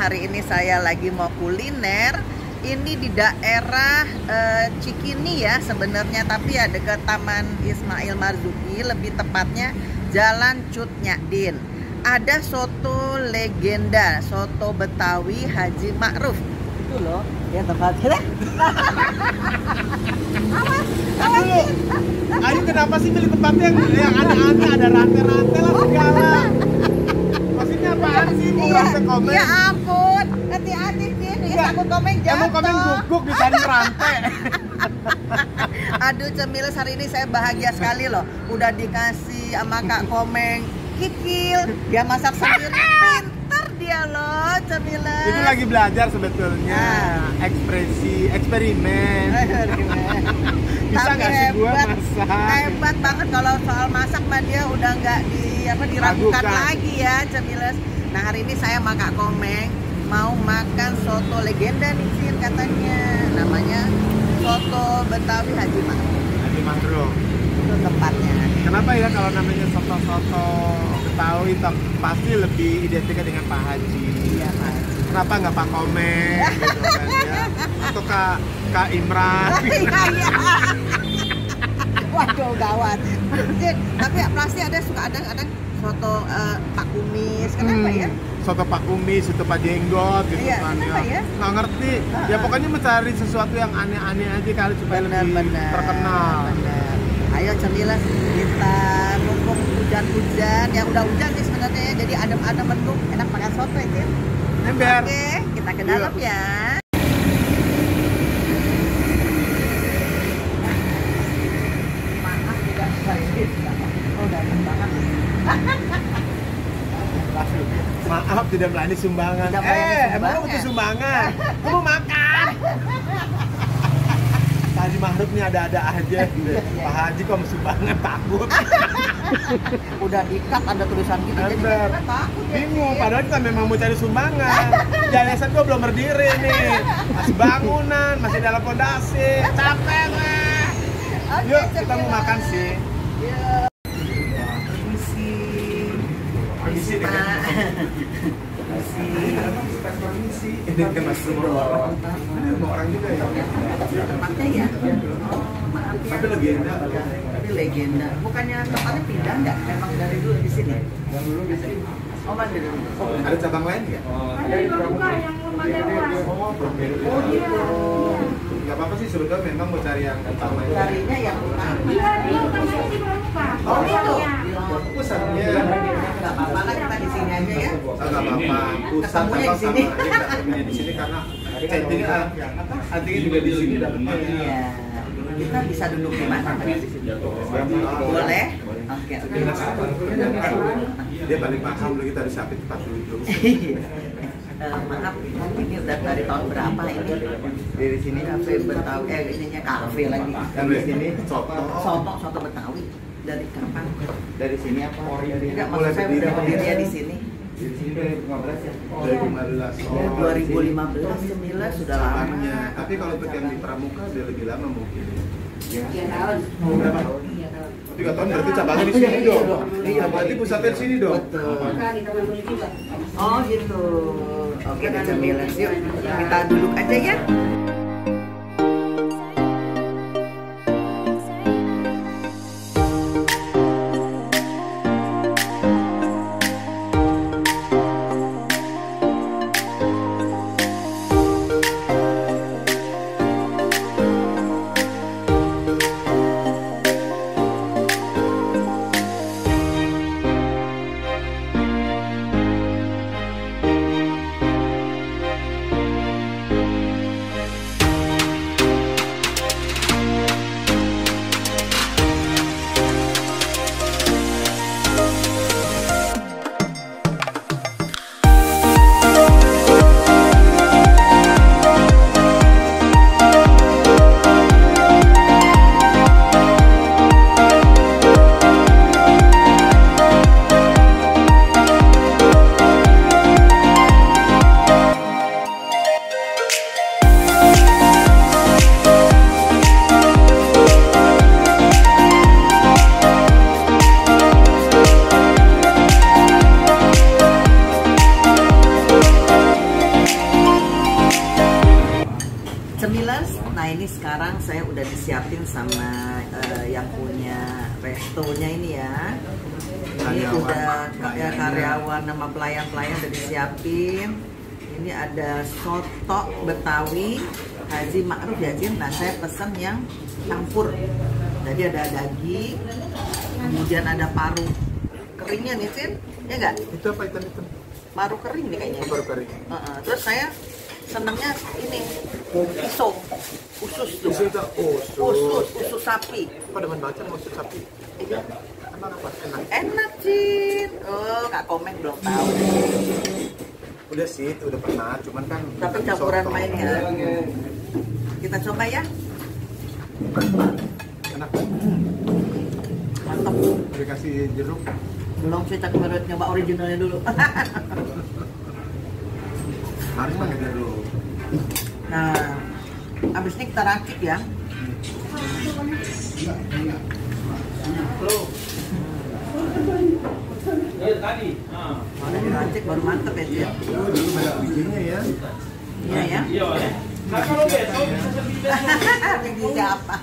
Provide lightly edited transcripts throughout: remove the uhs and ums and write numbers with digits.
hari ini saya lagi mau kuliner. Ini di daerah Cikini ya sebenarnya, tapi ya dekat Taman Ismail Marzuki, lebih tepatnya Jalan Cut Nyadin. Ada soto legenda, soto Betawi Haji Ma'ruf. Itu loh, ya tempatnya. Ayo kenapa sih milih tempatnya yang aneh-aneh, ada rantai-rantai lah segala. Maksudnya apaan sih? Mau rantai komen? Ya ampun, hati-hati sini, takut komen jatuh. Emang komen guguk dicari rantai. Aduh Cemiles, hari ini saya bahagia sekali loh. Udah dikasih sama Kak Komeng kikil, dia masak sendiri, pinter dia loh Cemiles. Itu lagi belajar sebetulnya, eksperimen. Bisa nggak sih gua masak? Hebat banget kalau soal masak mah dia udah nggak diragukan lagi ya Cemiles. Nah hari ini saya sama Kak Komeng mau makan soto legenda nih Cin, katanya namanya soto Betawi Haji Ma'ruf. Haji Ma'ruf itu tempatnya. Kenapa ya kalau namanya soto Betawi pasti lebih identiknya dengan Pak Haji? Iya Pak Haji. Kenapa nggak Pak Komeng gitu kan ya? Atau Kak Imran? Iya. Waduh gawat. Tapi pasti suka ada soto Pak Kumis. Kenapa ya? Soto Pak Kumis, soto Pak Jenggot gitu iya, kan ya. Nggak ngerti. Ya pokoknya mencari sesuatu yang aneh-aneh aja kali supaya lebih terkenal. Bener. Ayo Cemiles, kita mumpung hujan-hujan, ya udah hujan nih sebenarnya ya, jadi adem-adem mendung, enak makan soto ya. Ember. Oke, kita ke dalam ya. Maaf tidak baik. Oh, datang banget. Maaf tidak melayani sumbangan. Emang kamu butuh sumbangan? Kamu makan. Haji Ma'ruf nih ada-ada aja. Pak Haji kok sumbangan takut. Udah dikat ada tulisan gitu jadi takut ya. Bingung, padahal kita memang mau cari sumbangan. Yayasan gua belum berdiri nih. Masih bangunan, masih dalam fondasi. Capek lah. Yuk kita mau makan sih. Permisi Pak. Permisi. Ini kan masuk rumah orang. Ini rumah orang juga ya. Tempatnya ya. Maaf ya. Tapi legenda. Tapi legenda. Bukannya tempatnya pindah nggak? Memang dari dulu di sini. Yang dulu di sini. Oh mana dulu? Ada cabang lain nggak? Ada di Pramuka yang lembaga luas. Oh gitu. Nggak apa-apa sih sebetulnya memang mau cari yang utama. Carinya yang utama. Iya, di lokasi di Pramuka. Oh gitu. Pusatnya. Nggak apa-apa lah kita di sini aja ya. Nggak apa-apa. Pusat Ketemunya di sini. Ketemunya di sini karena chattingnya artinya juga di sini dapetnya. Iya. Kita bisa duduk di mana? Boleh? Oke. Dia paling paham loh, kita harus sampai tempat duduk. Maaf, ini udah dari tahun berapa ini? Dari sini kafe Betawi, ininya kafe lagi. Dan di sini Soto Betawi. Dari kapan? dari sini apa? Enggak, maksud saya udah berdirinya di sini. Di sini 2015 ya? 2015. Ya, 2015, Cemiles sudah lama. Tapi kalau untuk yang di Pramuka udah lebih lama mungkin. 3 tahun. Berapa? 3 tahun berarti cabangnya di sini dong. Iya, berarti pusatnya di sini dong. Bukan, di Taman Beli juga. Oh gitu. Oke, dan Cemiles yuk kita duduk aja ya. Camiles. Nah ini sekarang saya udah disiapin sama yang punya restonya ini ya. Ini udah karyawan sama pelayan-pelayan udah disiapin. Ini ada soto Betawi Haji Ma'ruf ya Cin. Nah saya pesen yang campur. Jadi ada daging, kemudian ada paru keringnya nih Cin. Ya enggak? Itu apa itu? Paru kering nih kayaknya. Paru kering. Terus saya senangnya ini pisau, usus tuh. Usus sapi. Apa demen baca usus sapi? Iya. Emang apa? Enak. Enak Cin. Oh Kak Komeng belum tahu. Udah sih, itu udah pernah, cuman kan Tapi campuran mainnya. Kita coba ya. enak. Mantap. Udah kasih jeruk. Belum sih tak baru nyoba originalnya dulu. Harus pakai jeruk. Nah, abis ini kita racik ya. Tadi. Ada diracik baru mantep ya Cin. Dulu banyak bijinya ya. Iya ya. Iya. Nah kalau besok bisa sebisa. Bijinya apa?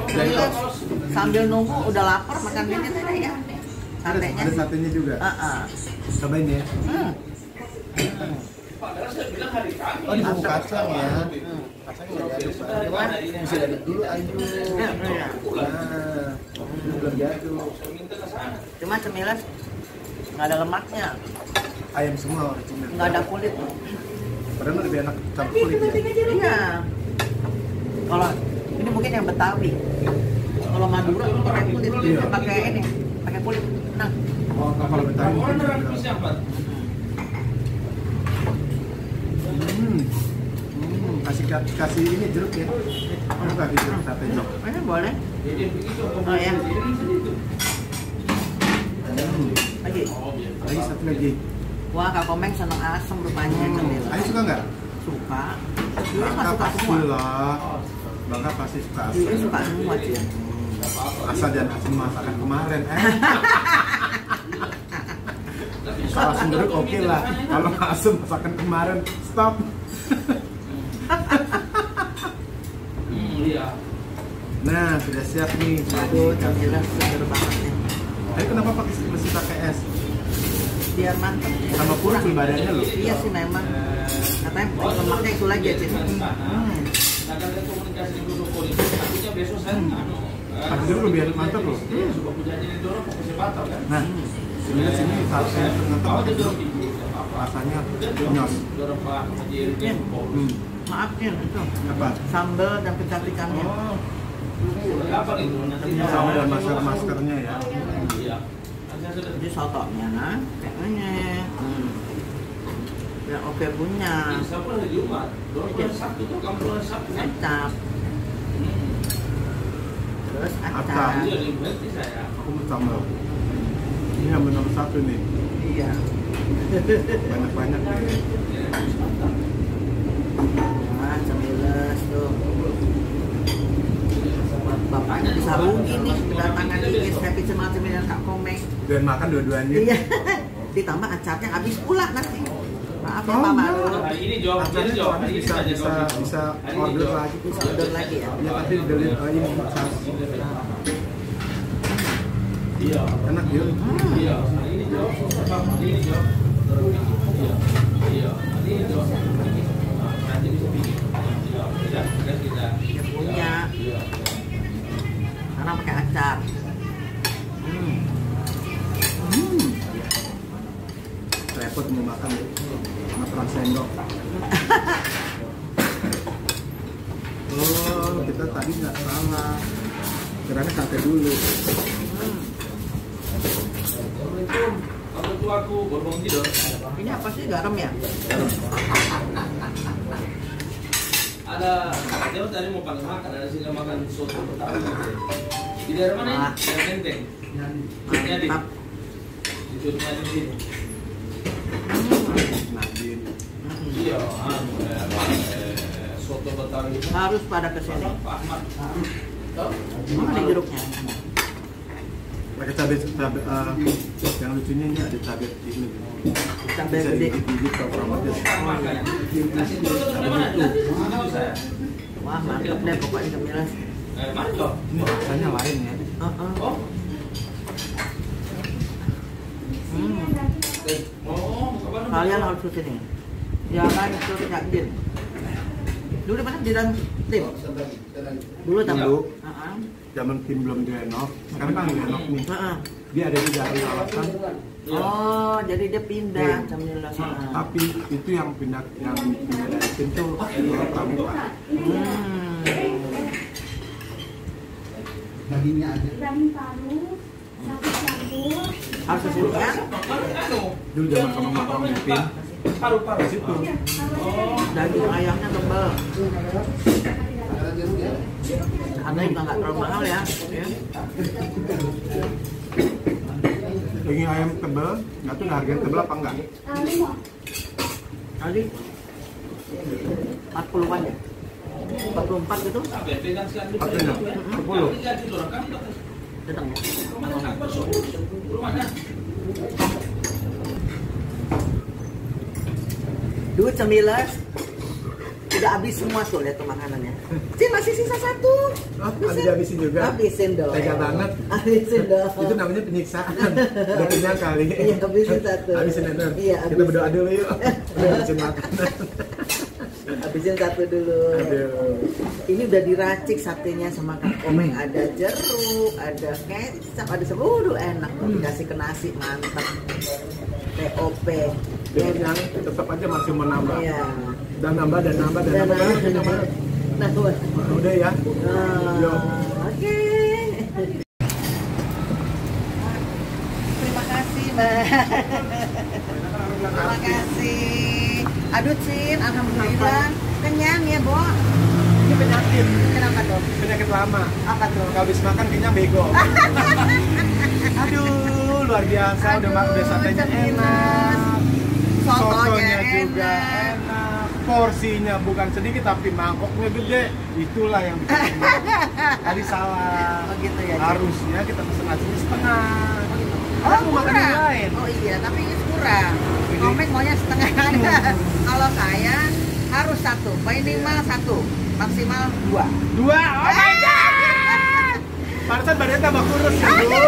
Jadi sambil nunggu udah lapar makan ini tadi ya. Satenya. Ada satenya juga. Cobain ya. Padahal saya bilang hari Kamis. Oh, di bumbu kacang ya. Kacangnya nggak diaduk. Bisa diaduk dulu, ayo. Nah, belum diaduk. Minta ke sana. Cuma cemilan nggak ada lemaknya, Ayam semua original. nggak ada kulit. Padahal lebih enak campur kulit ya. Iya. Kalau ini mungkin yang Betawi. Kalau Madura itu pakai kulit, Iya. pakai ini, pakai kulit. Nah, Kalau Betawi mungkin Beneran juga. siapa? Kasih ini jeruk ya. Kamu kasih jeruk satenya. ini boleh. Jadi begitu. Oh ya, lagi. Lagi satu lagi. Wah, Kak Komeng seneng asem rupanya cemilan. Ayo suka nggak? Suka. Yuli Bangka suka pasti semua. lah. Bangka pasti suka Yuli asam. suka semua sih. Asal jangan asam masakan kemarin. Kalau asam jeruk oke lah. Kalau nggak asam masakan kemarin, stop. Iya. Nah, sudah siap nih. Aduh, cemilan seger banget nih. Tapi kenapa mesti pakai es? Biar mantep. Sama kurang badannya loh. Iya sih memang. Katanya lemaknya itu lagi ya Cin. Nah, kalau komunikasi dulu politik, takutnya besok saya Tapi jeruk lebih mantap loh. suka punya jadi dorong fokusnya batal kan. Nah, sebenarnya sini sausnya ternyata Awal pakai itu dorong jeruk. tinggi, apa? Rasanya nyos. Dorong Pak Haji Iya. Maaf Cin, itu Apa? sambal dan pecah-pecahnya. Oh. Apa itu? Nanti Sama dengan maskernya ya. Iya. Nanti saya sudah Jadi sotonya, kayaknya yang oke punya bisa pun hari Jumat. Dorong bulan Sabtu tuh kamu bulan Sabtu kan? acap, terus Acap. acap. Iya, di berarti saya. Aku mau tambah. Ini yang nomor satu nih. Iya. Banyak-banyak nih. Nah, cemilan tuh. Bapaknya bisa rugi nih kedatangan ini happy cemilan Kak Komeng. Dan makan dua-duanya. Iya. Ditambah acapnya habis pula nanti. Maaf ya Oh, Pak enggak. Maru. Hari ini jawab, Acaranya jadi jawab. soalnya Hari ini bisa saja bisa jawab. bisa Hari ini order jawab. lagi. Bisa order lagi ya. Ya tapi dari ini sas. Iya. Enak ya. Iya. Hari ini jawab. Hari ini jawab. Iya. Iya. Hari ini jawab. Nanti bisa bikin. Iya. Kita kita. Dia punya. Iya. Karena pakai acap. Repot mau makan ya. Sama perang sendok. Oh, kita tadi nggak salah. Kiranya sate dulu. Assalamualaikum. Orang tua aku borbong tidur. Ini apa sih, garam ya? Ada dia tadi mau makan ada sini makan soto Betawi. Di daerah mana ini? Daerah Menteng. Nyadi. Mantap. Di sudutnya di sini. Nadin. Iya, soto Betawi. Harus pada kesini. Pak Ahmad. Mana nih jeruknya? Pakai cabai yang lucunya ini ada cabai ini. Cabai Bisa gede. digigit-gigit kalau orang aja. Makan. Nasi telur dari mana? Aduh, bisa. Wah, mantap deh pokoknya Cemilan. Mana Jok? Ini rasanya lain ya. Oh. Oh, kapan? Kalian harus ke sini. Jangan ikut yakin. Dulu di mana di dalam tim? Dulu tahu. Dulu. Heeh. Zaman tim belum Genok, sekarang kan Genok nih. Heeh. Dia ada di Jalan Alasan. Oh, jadi dia pindah Iya. Cemilan. Tapi itu yang pindah dari tim tuh Pramuka. Daging paru, sapi campur. Harus ke sini ya. Dulu zaman kamu makan mimpin Paru-paru di situ. Daging ayamnya tebal. Harga juga nggak terlalu mahal ya. Daging ayam tebel, nggak tahu harganya tebel apa enggak? Tadi 40-an ya? 44 gitu? Harganya 10. Datang ya? Dulu Cemilan udah habis semua tuh lihat tuh makanannya. Cin masih sisa satu. Ada dihabisin juga. Habisin dong. Tega banget. Habisin dong. Itu namanya penyiksaan. Udah kenyang kali. Iya, habisin satu. Habisin itu. Iya, Kita habisin. berdoa dulu yuk. Habisin makanan. Habisin satu dulu. Aduh. Ini udah diracik satenya sama Kang Komeng. Ada jeruk, ada kecap, ada seluruh enak. Dikasih ke nasi mantap. TOP. Dia bilang tetap aja masih mau nambah. Iya. Dan nambah dan nambah dan Dan nambah. nah, Udah ya. Yuk. Oke. Terima kasih, Mbak. Terima kasih. Aduh, Cin, alhamdulillah kenyang ya, Bo. Ini penyakit. Kenapa dong? Penyakit lama. Apa tuh? Kalau habis makan kenyang bego. Aduh, luar biasa. Udah satenya enak. Sotonya juga enak. Porsinya bukan sedikit tapi mangkoknya gede. Itulah yang bikin enak. Tadi salah. Oh gitu ya. Harusnya kita pesen nasinya setengah. Oh, Aku makan yang kurang. lain. Oh iya, tapi ini kurang. Komeng maunya setengah. Kalau saya harus satu, minimal satu, maksimal dua. Dua. Oh my god. Pantesan badannya tambah kurus ya, Bu.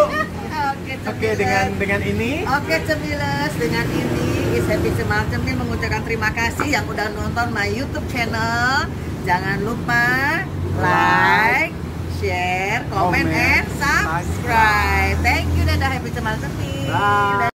Oke, dengan ini Oke, Cemilas, dengan ini Is Happy Cemal Cemil mengucapkan terima kasih yang udah nonton my YouTube channel. Jangan lupa like, share, comment, Comment, and subscribe. Thank you, dadah Happy Cemal Cemil. Bye.